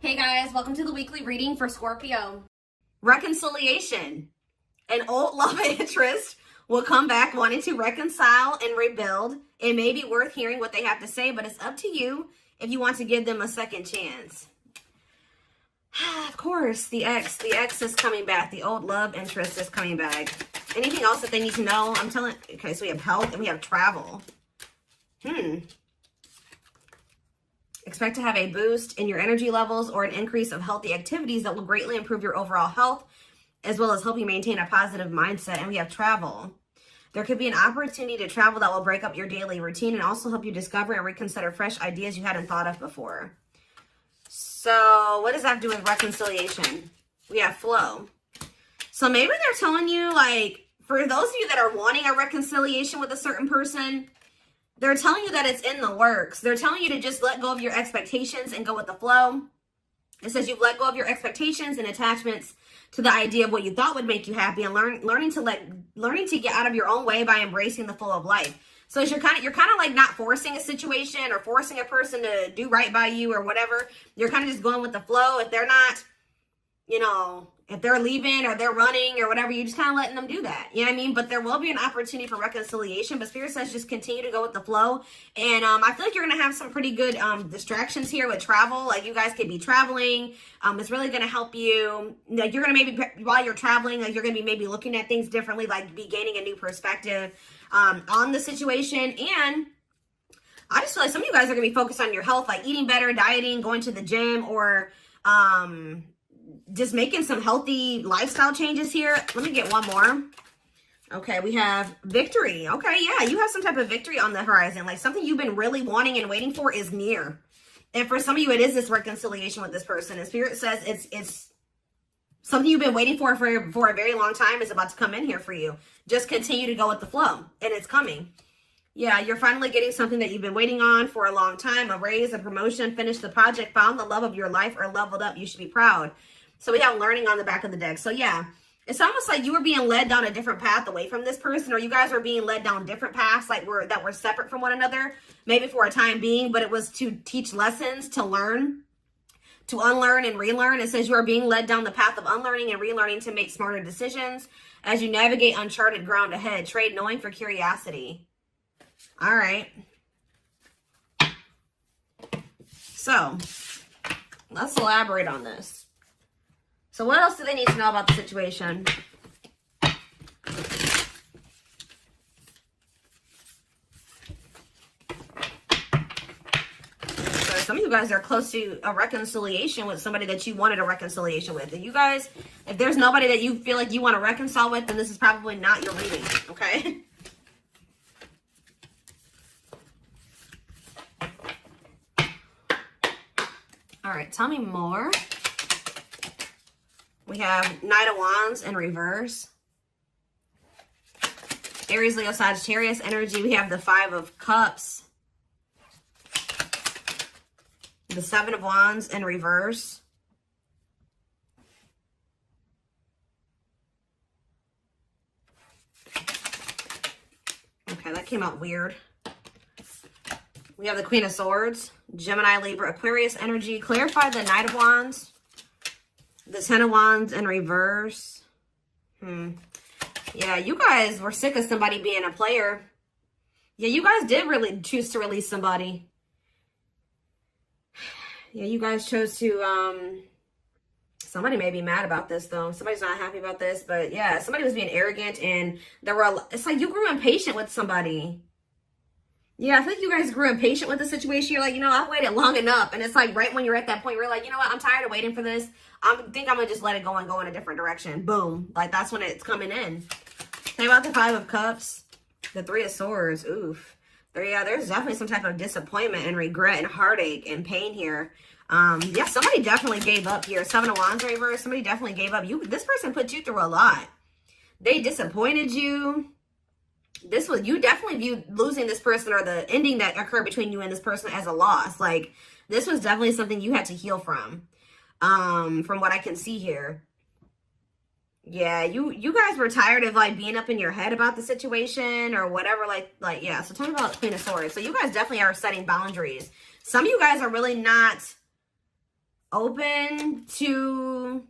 Hey guys, welcome to the weekly reading for Scorpio. Reconciliation. An old love interest will come back wanting to reconcile and rebuild. It may be worth hearing what they have to say, but it's up to you if you want to give them a second chance. Of course, the ex is coming back. The old love interest is coming back. Anything else that they need to know? Okay, so we have health and we have travel. Expect to have a boost in your energy levels or an increase of healthy activities that will greatly improve your overall health, as well as help you maintain a positive mindset. And we have travel. There could be an opportunity to travel that will break up your daily routine and also help you discover and reconsider fresh ideas you hadn't thought of before. So what does that have to do with reconciliation? We have flow. So maybe they're telling you, like, for those of you that are wanting a reconciliation with a certain person, they're telling you that it's in the works. They're telling you to just let go of your expectations and go with the flow. It says you've let go of your expectations and attachments to the idea of what you thought would make you happy, and learning to get out of your own way by embracing the flow of life. So you're kind of like not forcing a situation or forcing a person to do right by you or whatever. You're kind of just going with the flow. If they're not, if they're leaving or they're running or whatever, you're just kind of letting them do that. You know what I mean? But there will be an opportunity for reconciliation. But Spirit says just continue to go with the flow. And I feel like you're going to have some pretty good distractions here with travel. Like you guys could be traveling. It's really going to help you. Like you're going to maybe, while you're traveling, like you're going to be maybe looking at things differently, like be gaining a new perspective on the situation. And I just feel like some of you guys are going to be focused on your health, like eating better, dieting, going to the gym, or just making some healthy lifestyle changes here. Let me get one more. Okay, we have victory. Okay, yeah, you have some type of victory on the horizon. Like something you've been really wanting and waiting for is near. And for some of you, it is this reconciliation with this person. And Spirit says it's something you've been waiting for a very long time is about to come in here for you. Just continue to go with the flow, and it's coming. Yeah, you're finally getting something that you've been waiting on for a long time. A raise, a promotion, finished the project, found the love of your life, or leveled up. You should be proud. So we have learning on the back of the deck. So yeah, it's almost like you were being led down a different path away from this person, or you guys were being led down different paths that were separate from one another, maybe for a time being, but it was to teach lessons, to learn, to unlearn and relearn. It says you are being led down the path of unlearning and relearning to make smarter decisions as you navigate uncharted ground ahead. Trade knowing for curiosity. All right. So let's elaborate on this. So what else do they need to know about the situation? So some of you guys are close to a reconciliation with somebody that you wanted a reconciliation with. And you guys, if there's nobody that you feel like you want to reconcile with, then this is probably not your reading, okay? All right, tell me more. We have Knight of Wands in reverse. Aries, Leo, Sagittarius energy. We have the Five of Cups. The Seven of Wands in reverse. Okay, that came out weird. We have the Queen of Swords. Gemini, Libra, Aquarius energy. Clarify the Knight of Wands. The Ten of Wands in reverse. Yeah, you guys were sick of somebody being a player. Yeah, you guys did really choose to release somebody. Yeah, you guys chose to, somebody may be mad about this though. Somebody's not happy about this, but yeah, somebody was being arrogant and it's like you grew impatient with somebody. Yeah, I think you guys grew impatient with the situation. You're like, I've waited long enough. And it's like right when you're at that point, you're like, you know what? I'm tired of waiting for this. I think I'm going to just let it go and go in a different direction. Boom. Like that's when it's coming in. Think about the Five of Cups. The Three of Swords. Oof. There's definitely some type of disappointment and regret and heartache and pain here. Yeah, somebody definitely gave up here. Seven of Wands reverse. Somebody definitely gave up. This person put you through a lot. They disappointed you. You definitely viewed losing this person or the ending that occurred between you and this person as a loss. Like this was definitely something you had to heal from what I can see here. Yeah, you guys were tired of like being up in your head about the situation or whatever, like yeah. So tell me about Queen of Swords. So you guys definitely are setting boundaries. Some of you guys are really not open to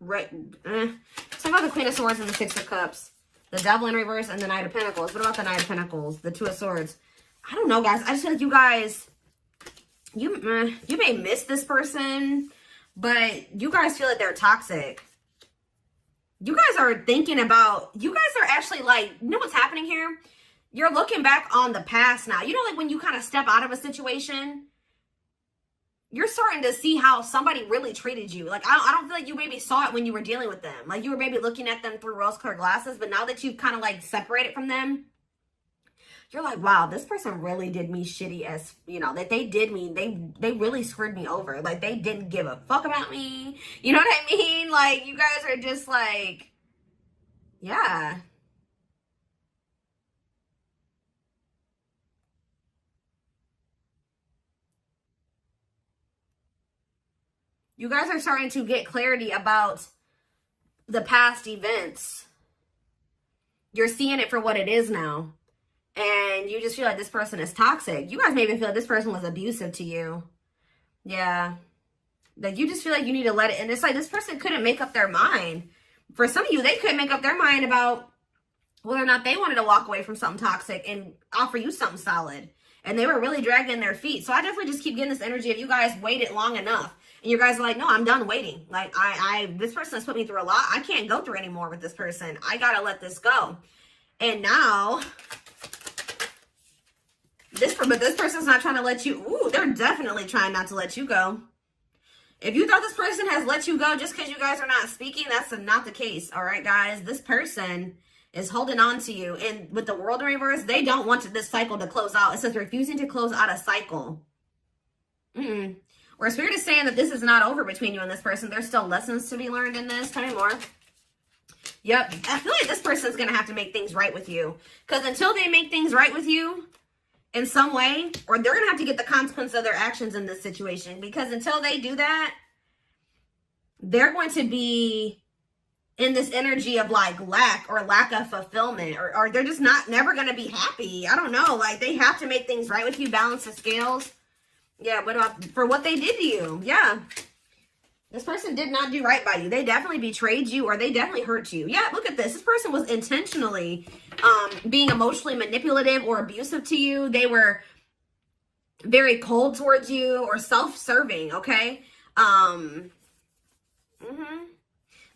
right. Talk about the Queen of Swords and the Six of Cups, the Devil in reverse, and the Knight of Pentacles. What about the Knight of Pentacles, the Two of Swords? I don't know, guys. I just feel like you guys, you may miss this person, but you guys feel like they're toxic. You guys are thinking about, you guys are actually like, you know what's happening here? You're looking back on the past now. You know, like when you kind of step out of a situation, you're starting to see how somebody really treated you. Like, I don't feel like you maybe saw it when you were dealing with them. Like, you were maybe looking at them through rose-colored glasses, but now that you've kind of, like, separated from them, you're like, wow, this person really did me shitty as, you know, that they did me. They really screwed me over. Like, they didn't give a fuck about me. You know what I mean? Like, you guys are just like, yeah. You guys are starting to get clarity about the past events. You're seeing it for what it is now. And you just feel like this person is toxic. You guys maybe feel like this person was abusive to you. Yeah. Like you just feel like you need to let it. And it's like this person couldn't make up their mind. For some of you, they couldn't make up their mind about whether or not they wanted to walk away from something toxic and offer you something solid. And they were really dragging their feet. So I definitely just keep getting this energy of you guys waited long enough. And you guys are like, no, I'm done waiting. Like, this person has put me through a lot. I can't go through anymore with this person. I got to let this go. And now, this person's not trying to let you, ooh, they're definitely trying not to let you go. If you thought this person has let you go just because you guys are not speaking, that's not the case. All right, guys, this person is holding on to you. And with the World in reverse, they don't want this cycle to close out. It says refusing to close out a cycle. Or Spirit is saying that this is not over between you and this person. There's still lessons to be learned in this. Tell me more. Yep. I feel like this person's going to have to make things right with you. Because until they make things right with you in some way, or they're going to have to get the consequence of their actions in this situation. Because until they do that, they're going to be in this energy of like lack of fulfillment. Or they're just never going to be happy. I don't know. Like they have to make things right with you. Balance the scales. Yeah, what about for what they did to you? Yeah. This person did not do right by you. They definitely betrayed you or they definitely hurt you. Yeah, look at this. This person was intentionally being emotionally manipulative or abusive to you. They were very cold towards you or self-serving, okay?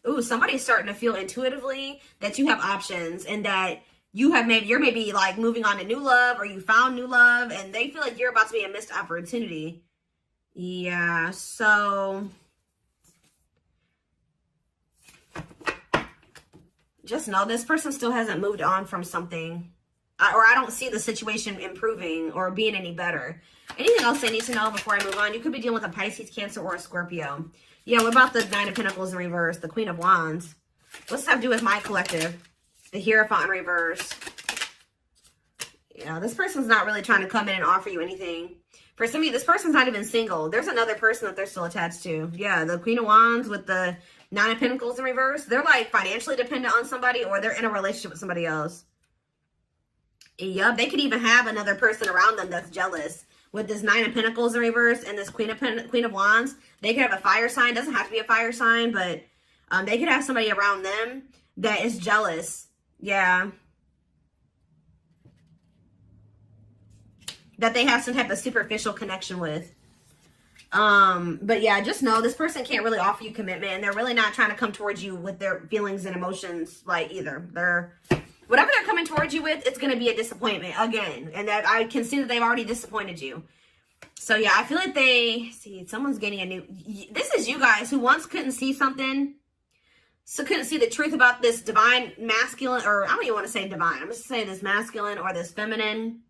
Ooh, somebody's starting to feel intuitively that you have options and that you're maybe like moving on to new love or you found new love and they feel like you're about to be a missed opportunity. Yeah, so just know this person still hasn't moved on from something or I don't see the situation improving or being any better. Anything else I need to know before I move on? You could be dealing with a Pisces, Cancer, or a Scorpio. Yeah, what about the Nine of Pentacles in reverse, the Queen of Wands? What's that have to do with my collective? The Hierophant in reverse. Yeah, this person's not really trying to come in and offer you anything. For some of you, this person's not even single. There's another person that they're still attached to. Yeah, the Queen of Wands with the Nine of Pentacles in reverse. They're like financially dependent on somebody or they're in a relationship with somebody else. Yup, they could even have another person around them that's jealous. With this Nine of Pentacles in reverse and this Queen of Wands, they could have a fire sign. Doesn't have to be a fire sign, but they could have somebody around them that is jealous. Yeah. That they have some type of superficial connection with. But yeah, just know this person can't really offer you commitment and they're really not trying to come towards you with their feelings and emotions like either. Whatever they're coming towards you with, it's going to be a disappointment again. And that I can see that they've already disappointed you. So yeah, I feel like someone's getting a new, this is you guys who once couldn't see something. So couldn't see the truth about this divine masculine, or I don't even want to say divine. I'm just saying this masculine or this feminine.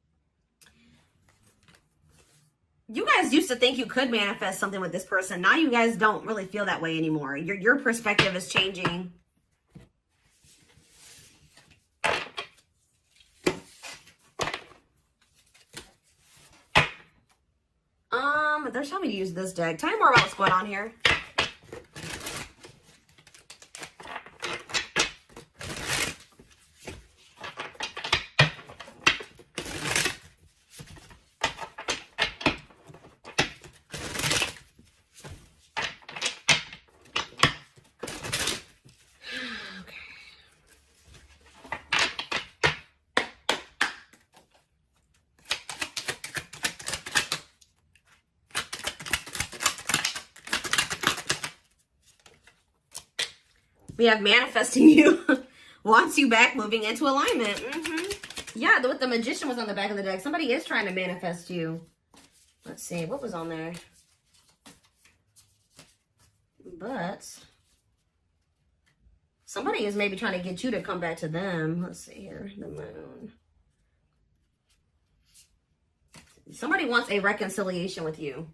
You guys used to think you could manifest something with this person. Now you guys don't really feel that way anymore. Your perspective is changing. They're telling me to use this deck. Tell me more about what's going on here. We have manifesting you. Wants you back, moving into alignment. Yeah, the Magician was on the back of the deck. Somebody is trying to manifest you. Let's see. What was on there? But somebody is maybe trying to get you to come back to them. Let's see here. The Moon. Somebody wants a reconciliation with you.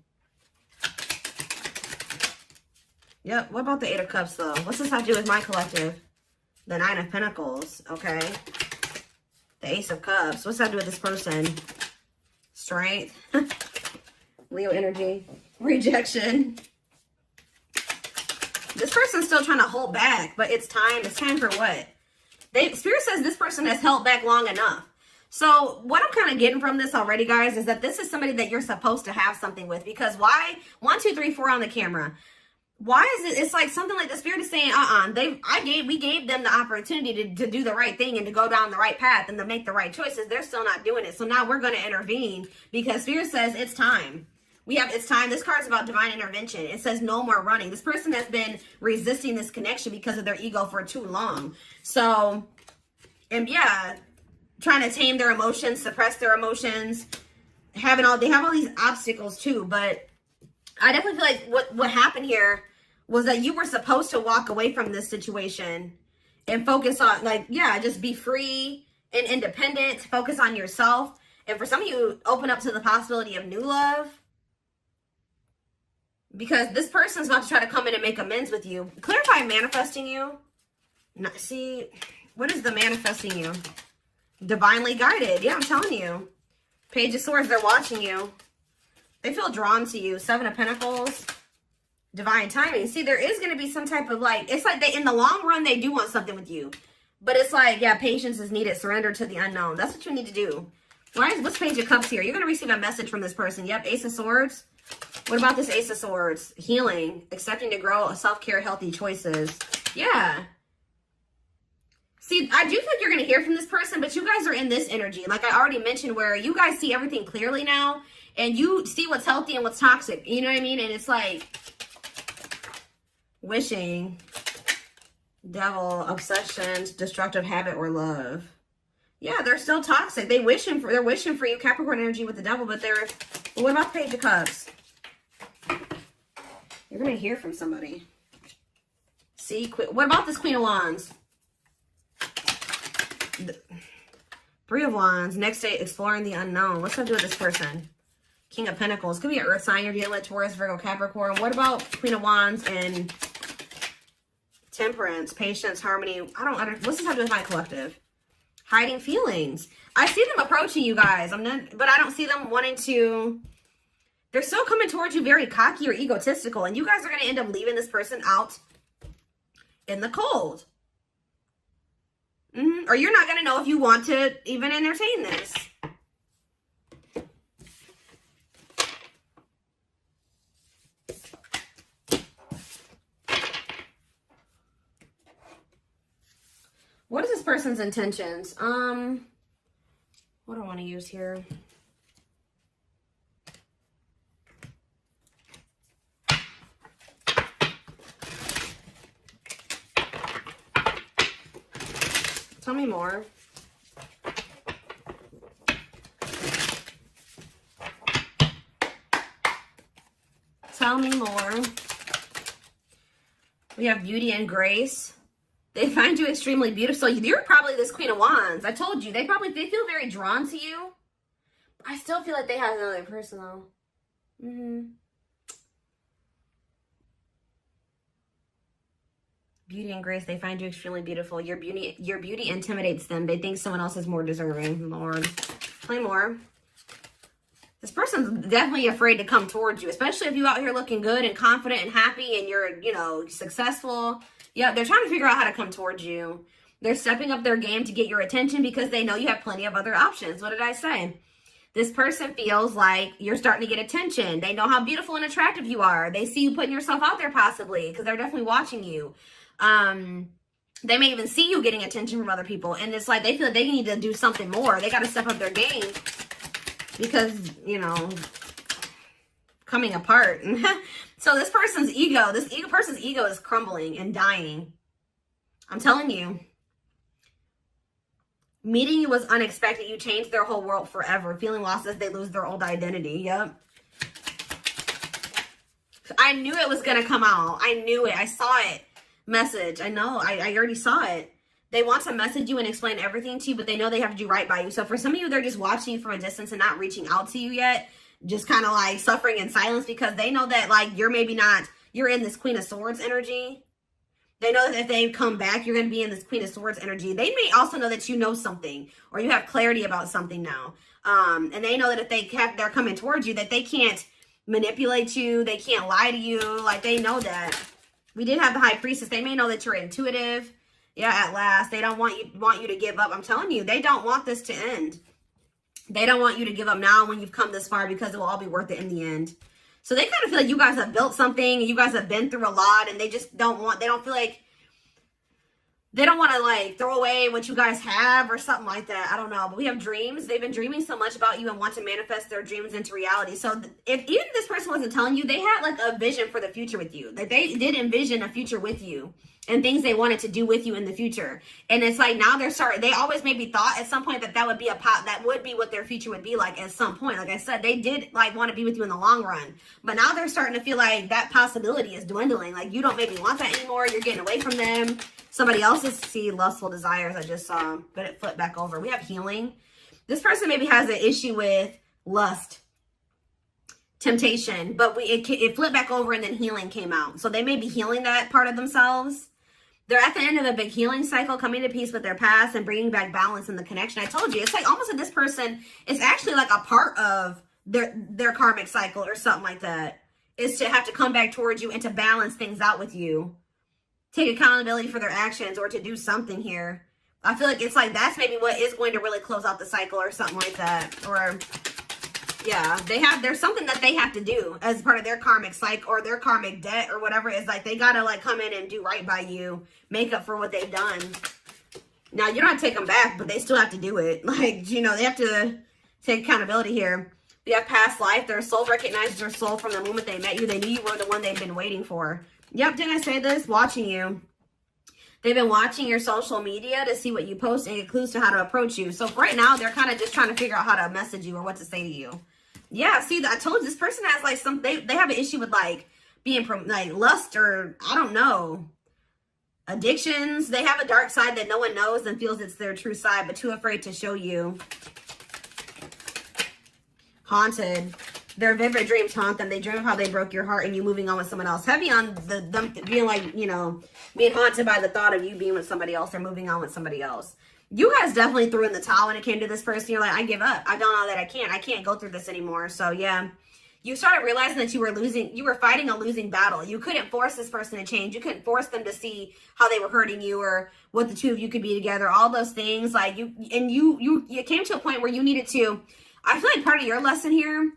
Yep. What about the Eight of Cups, though? What's this have to do with my collective? The Nine of Pentacles. Okay. The Ace of Cups. What's that do with this person? Strength. Leo energy. Rejection. This person's still trying to hold back, but it's time. It's time for what? Spirit says this person has held back long enough. So what I'm kind of getting from this already, guys, is that this is somebody that you're supposed to have something with. Because why? 1, 2, 3, 4 on the camera. Why is it? It's like something like the Spirit is saying, we gave them the opportunity to do the right thing and to go down the right path and to make the right choices. They're still not doing it. So now we're going to intervene because Spirit says it's time. It's time. This card is about divine intervention. It says no more running. This person has been resisting this connection because of their ego for too long. So, and yeah, trying to tame their emotions, suppress their emotions, they have all these obstacles too. But I definitely feel like what happened here was that you were supposed to walk away from this situation and focus on, just be free and independent, focus on yourself. And for some of you, open up to the possibility of new love. Because this person's about to try to come in and make amends with you. Clarify manifesting you. See, what is the manifesting you? Divinely guided. Yeah, I'm telling you. Page of Swords, they're watching you. They feel drawn to you. Seven of Pentacles. Divine timing. See, there is going to be some type of it's like in the long run, they do want something with you. But it's like, yeah, patience is needed. Surrender to the unknown. That's what you need to do. What's Page of Cups here? You're going to receive a message from this person. Yep, Ace of Swords. What about this Ace of Swords? Healing, accepting to grow, self-care, healthy choices. Yeah. See, I do think you're going to hear from this person, but you guys are in this energy. Like I already mentioned, where you guys see everything clearly now, and you see what's healthy and what's toxic. You know what I mean? And it's like wishing, devil, obsessions, destructive habit, or love. Yeah, they're still toxic. They're wishing for you, Capricorn energy with the devil, but what about the Page of Cups? You're going to hear from somebody. See, what about this Queen of Wands? Three of Wands. Next day, exploring the unknown. What's that do with this person? King of Pentacles. Could be an earth sign you're dealing with, Taurus, Virgo, Capricorn. What about Queen of Wands and Temperance, patience, harmony? What's this have to do with my collective? Hiding feelings. I see them approaching you guys. But I don't see them wanting to. They're still coming towards you very cocky or egotistical. And you guys are going to end up leaving this person out in the cold. Or you're not going to know if you want to even entertain this. What is this person's intentions? What do I want to use here? Tell me more. Tell me more. We have beauty and grace. They find you extremely beautiful. So you're probably this Queen of Wands. I told you. They feel very drawn to you. I still feel like they have another person though. Beauty and grace, they find you extremely beautiful. Your beauty intimidates them. They think someone else is more deserving. Lord. Play more. This person's definitely afraid to come towards you, especially if you out here looking good and confident and happy and you're, successful. Yeah, they're trying to figure out how to come towards you. They're stepping up their game to get your attention because they know you have plenty of other options. What did I say? This person feels like you're starting to get attention. They know how beautiful and attractive you are. They see you putting yourself out there possibly because they're definitely watching you. They may even see you getting attention from other people. And it's like they feel like they need to do something more. They got to step up their game because, coming apart. So this person's ego is crumbling and dying. I'm telling you. Meeting you was unexpected. You changed their whole world forever. Feeling lost as they lose their old identity. Yep. I knew it was going to come out. I knew it. I saw it. Message. I know. I already saw it. They want to message you and explain everything to you, but they know they have to do right by you. So for some of you, they're just watching you from a distance and not reaching out to you yet. Just kind of like suffering in silence because they know that like you're maybe not, you're in this Queen of Swords energy. They know that if they come back, you're going to be in this Queen of Swords energy. They may also know that you know something or you have clarity about something now. And they know that if they're coming towards you, that they can't manipulate you. They can't lie to you. Like they know that. We did have the High Priestess. They may know that you're intuitive. Yeah, at last. They don't want you to give up. I'm telling you, they don't want this to end. They don't want you to give up now when you've come this far because it will all be worth it in the end. So they kind of feel like you guys have built something. You guys have been through a lot and they just don't want to like throw away what you guys have or something like that. I don't know. But we have dreams. They've been dreaming so much about you and want to manifest their dreams into reality. So if even this person wasn't telling you, they had like a vision for the future with you. Like they did envision a future with you and things they wanted to do with you in the future. And it's like now they always maybe thought at some point that would be that would be what their future would be like at some point. Like I said, they did like want to be with you in the long run. But now they're starting to feel like that possibility is dwindling. Like you don't maybe want that anymore. You're getting away from them. Somebody else's lustful desires I just saw, but it flipped back over. We have healing. This person maybe has an issue with lust, temptation, but it flipped back over and then healing came out. So they may be healing that part of themselves. They're at the end of a big healing cycle, coming to peace with their past and bringing back balance in the connection. I told you, it's like almost that this person is actually like a part of their karmic cycle or something like that. Is to have to come back towards you and to balance things out with you. Take accountability for their actions or to do something here. I feel like it's like that's maybe what is going to really close out the cycle or something like that. Or yeah, there's something that they have to do as part of their karmic cycle or their karmic debt or whatever it is. Like they got to like come in and do right by you, make up for what they've done. Now you don't have to take them back, but they still have to do it. Like, you know, they have to take accountability here. We have past life. Their soul recognizes their soul from the moment they met you. They knew you were the one they've been waiting for. Yep, didn't I say this? Watching you. They've been watching your social media to see what you post and get clues to how to approach you. So right now, they're kind of just trying to figure out how to message you or what to say to you. Yeah, see, I told you this person has like they have an issue with like being like lust or I don't know, addictions. They have a dark side that no one knows and feels it's their true side, but too afraid to show you. Haunted. Their vivid dreams haunt them. They dream of how they broke your heart and you moving on with someone else. Heavy on them being like, you know, being haunted by the thought of you being with somebody else or moving on with somebody else. You guys definitely threw in the towel when it came to this person. You're like, I give up. I don't know that I can't go through this anymore. So yeah, you started realizing that you were fighting a losing battle. You couldn't force this person to change. You couldn't force them to see how they were hurting you or what the two of you could be together. All those things like you came to a point where you needed to, I feel like part of your lesson here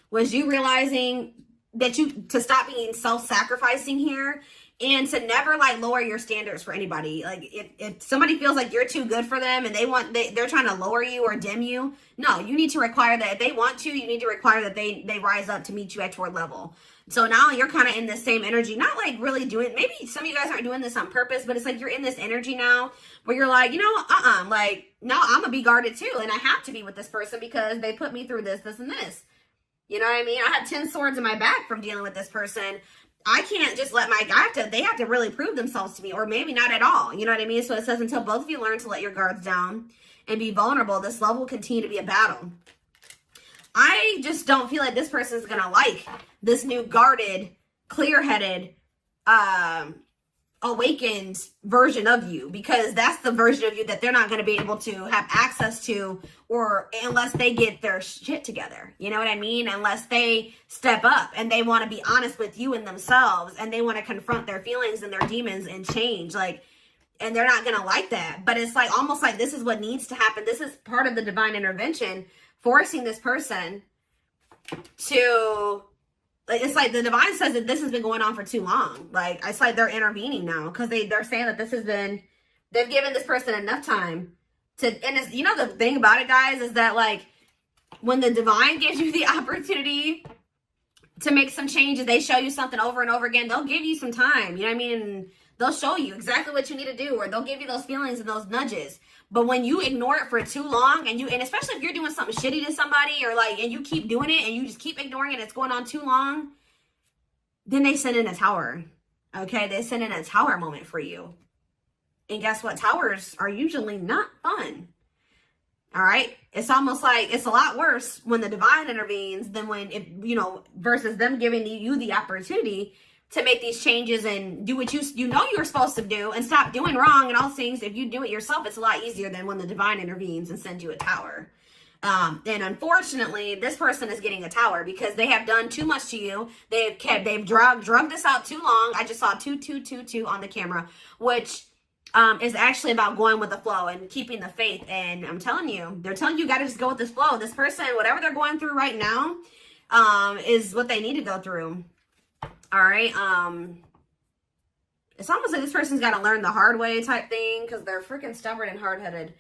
was you realizing that to stop being self-sacrificing here and to never like lower your standards for anybody. Like if somebody feels like you're too good for them and they're trying to lower you or dim you, no, you need to require that if they want to, you need to require that they rise up to meet you at your level. So now you're kind of in the same energy, not like really doing, maybe some of you guys aren't doing this on purpose, but it's like you're in this energy now where you're like, you know, like, no, I'm gonna be guarded too. And I have to be with this person because they put me through this, and this. You know what I mean? I had 10 swords in my back from dealing with this person. I can't just let they have to really prove themselves to me, or maybe not at all. You know what I mean? So it says, until both of you learn to let your guards down and be vulnerable, this love will continue to be a battle. I just don't feel like this person is going to like this new guarded, clear-headed, awakened version of you, because that's the version of you that they're not going to be able to have access to, or unless they get their shit together. You know what I mean? Unless they step up and they want to be honest with you and themselves, and they want to confront their feelings and their demons and change, like, and they're not going to like that. But it's like almost like this is what needs to happen. This is part of the divine intervention, forcing this person to, like, it's like the divine says that this has been going on for too long. Like, it's like they're intervening now because they're saying that this has been, they've given this person enough time to, and it's, you know, the thing about it, guys, is that like when the divine gives you the opportunity to make some changes, they show you something over and over again, they'll give you some time. You know what I mean? They'll show you exactly what you need to do, or they'll give you those feelings and those nudges. But when you ignore it for too long, and especially if you're doing something shitty to somebody, or like, and you keep doing it and you just keep ignoring it, and it's going on too long, then they send in a tower. Okay, they send in a tower moment for you. And guess what? Towers are usually not fun. All right. It's almost like it's a lot worse when the divine intervenes than when, versus them giving you the opportunity to make these changes and do what you know you're supposed to do and stop doing wrong and all things. If you do it yourself, it's a lot easier than when the divine intervenes and sends you a tower. And unfortunately, this person is getting a tower because they have done too much to you. They've drugged this out too long. I just saw 2222 on the camera, which is actually about going with the flow and keeping the faith. And I'm telling you, they're telling you got to just go with this flow. This person, whatever they're going through right now, is what they need to go through. All right. It's almost like this person's got to learn the hard way type thing because they're freaking stubborn and hard-headed.